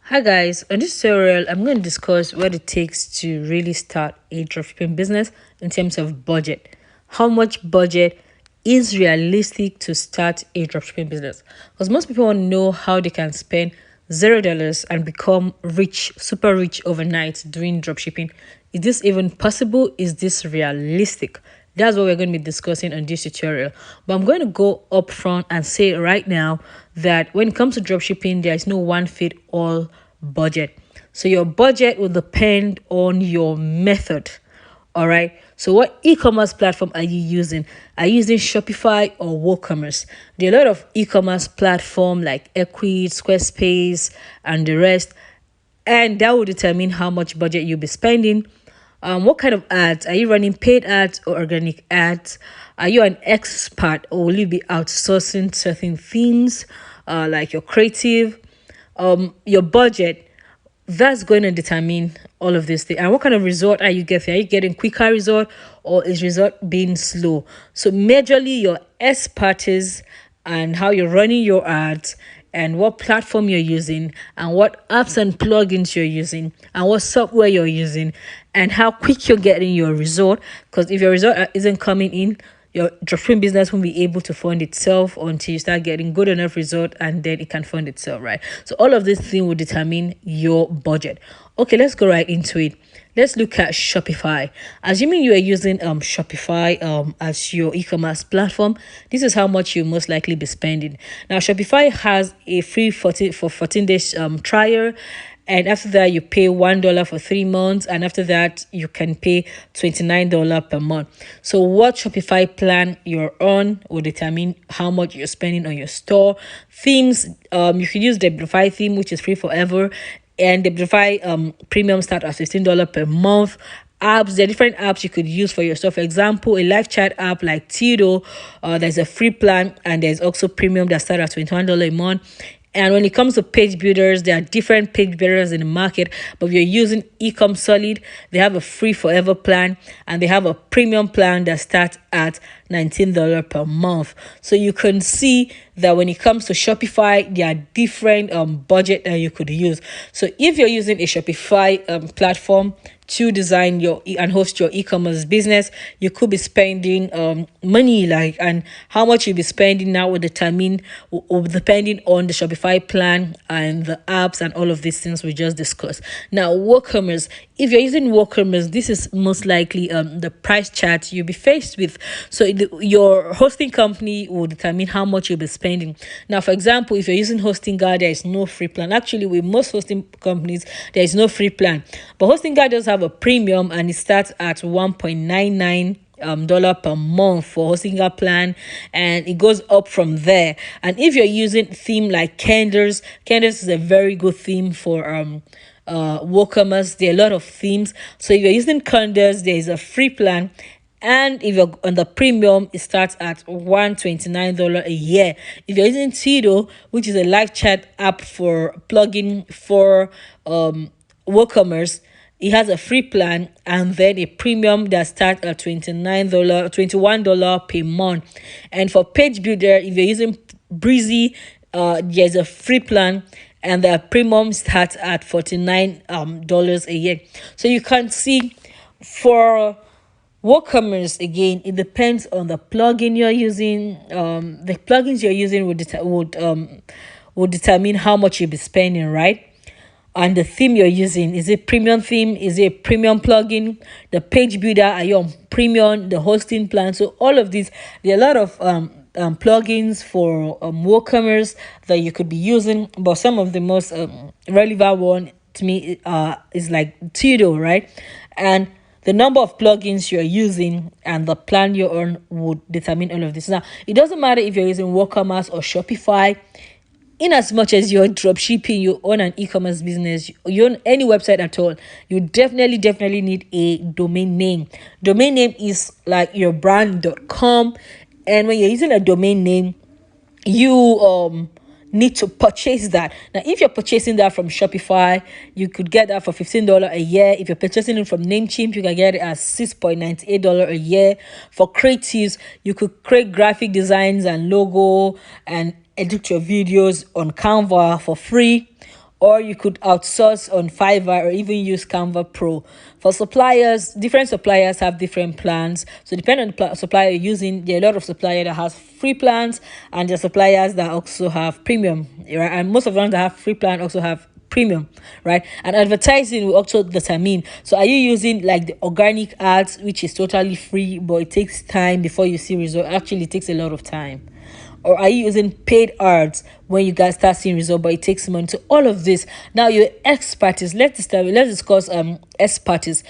Hi guys, on this tutorial I'm going to discuss what it takes to really start a dropshipping business in terms of budget. How much budget is realistic to start a dropshipping business? Because most people want to know how they can spend $0 and become rich, super rich overnight doing dropshipping. Is this even possible? Is this realistic? That's what we're going to be discussing on this tutorial. But I'm going to go up front and say right now that when it comes to dropshipping, there is no one fit all budget. So your budget will depend on your method. All right. So what e-commerce platform are you using? Are you using Shopify or WooCommerce? There are a lot of e-commerce platform like Equid, Squarespace, and the rest. And that will determine how much budget you'll be spending. What kind of ads? Are you running paid ads or organic ads? Are you an expert or will you be outsourcing certain themes like your creative? Your budget, that's going to determine all of this thing. And what kind of result are you getting? Are you getting quicker result or is result being slow? So majorly your expertise and how you're running your ads and what platform you're using and what apps and plugins you're using and what software you're using and how quick you're getting your result. Because if your result isn't coming in, your dropshipping business won't be able to fund itself until you start getting good enough result, and then it can fund itself, right? So all of this thing will determine your budget. Okay, let's go right into it. Let's look at Shopify. Assuming you are using Shopify as your e-commerce platform, this is how much you most likely be spending. Now, Shopify has a free 14 days trial. And after that, you pay $1 for 3 months. And after that, you can pay $29 per month. So what Shopify plan you're on will determine how much you're spending on your store. Themes, you could use the Vivibosslink theme, which is free forever. And the Vivibosslink premium start at $16 per month. Apps, there are different apps you could use for your store. For example, a live chat app like Tito, there's a free plan and there's also premium that start at $21 a month. And when it comes to page builders, there are different page builders in the market. But if you're using Ecom Solid, they have a free forever plan and they have a premium plan that starts at $19 per month. So you can see that when it comes to Shopify, there are different budget that you could use. So if you're using a Shopify platform to design your and host your e-commerce business, you could be spending money, and how much you'll be spending now will determine depending on the Shopify plan and the apps and all of these things we just discussed. Now, WooCommerce, if you're using WooCommerce, this is most likely the price chart you'll be faced with. So your hosting company will determine how much you'll be spending. Now, for example, if you're using HostingGuard, there is no free plan. Actually, with most hosting companies, there is no free plan. But HostingGuard does have a premium and it starts at $1.99 per month for HostingGuard plan, and it goes up from there. And if you're using theme like Candace is a very good theme for WooCommerce. There are a lot of themes. So if you're using Candace, there is a free plan. And if you're on the premium, it starts at $129 a year. If you're using Tito, which is a live chat app for plugin for WooCommerce, it has a free plan and then a premium that starts at $21 per month. And for page builder, if you're using Breezy, there's a free plan and the premium starts at $49 a year. So you can see for WooCommerce, again, it depends on the plugin you're using. The plugins you're using would determine how much you'll be spending, right? And the theme you're using, is it premium theme? Is it a premium plugin? The page builder, are you on premium? The hosting plan? So all of these, there are a lot of plugins for WooCommerce that you could be using, but some of the most relevant one to me is like Tito, right? And the number of plugins you're using and the plan you're on would determine all of this. Now, it doesn't matter if you're using WooCommerce or Shopify. In as much as you're dropshipping, you own an e-commerce business, you own any website at all, you definitely need a domain name. Domain name is like your brand.com. And when you're using a domain name, you need to purchase that. Now, if you're purchasing that from Shopify, you could get that for $15 a year. If you're purchasing it from Namecheap, you can get it at $6.98 a year. For creatives, you could create graphic designs and logo and edit your videos on Canva for free. or you could outsource on Fiverr or even use Canva Pro. For suppliers, different suppliers have different plans. So depending on the supplier you're using, there are a lot of suppliers that has free plans, and there are suppliers that also have premium, right? And most of the ones that have free plan also have premium, right? And advertising will also determine. So are you using like the organic ads, which is totally free but it takes time before you see result? Actually, it takes a lot of time. Or are you using paid ads when you guys start seeing result but it takes money? So all of this, now your expertise, let's discuss expertise.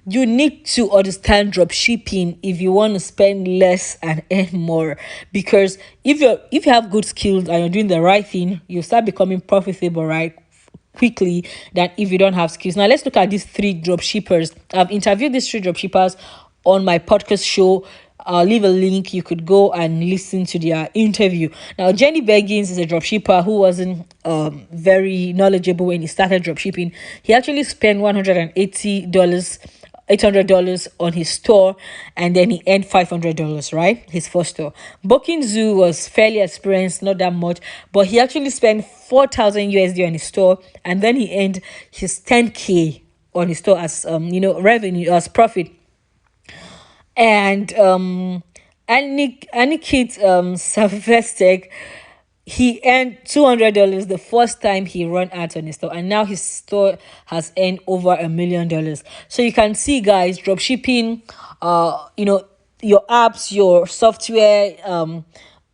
You need to understand drop shipping if you want to spend less and earn more, because if you have good skills and you're doing the right thing, you start becoming profitable, right, quickly, than if you don't have skills. Now let's look at these 3 drop shippers. I've interviewed these 3 drop shippers on my podcast show. I'll leave a link. You could go and listen to their interview. Now, Jenny Beggins is a dropshipper who wasn't very knowledgeable when he started dropshipping. He actually spent $800 on his store, and then he earned $500, right? His first store. Booking Zoo was fairly experienced, not that much, but he actually spent 4,000 USD on his store, and then he earned his 10K on his store as revenue, as profit. And Anikit Savestek, he earned $200 the first time he ran ads on his store, and now his store has earned over $1 million. So you can see, guys, drop shipping, your apps, your software,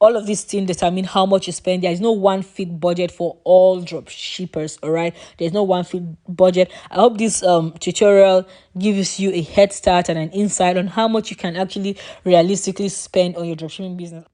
all of these things determine how much you spend. There is no one fit budget for all drop shippers. All right, there's no one fit budget. I hope this tutorial gives you a head start and an insight on how much you can actually realistically spend on your dropshipping business.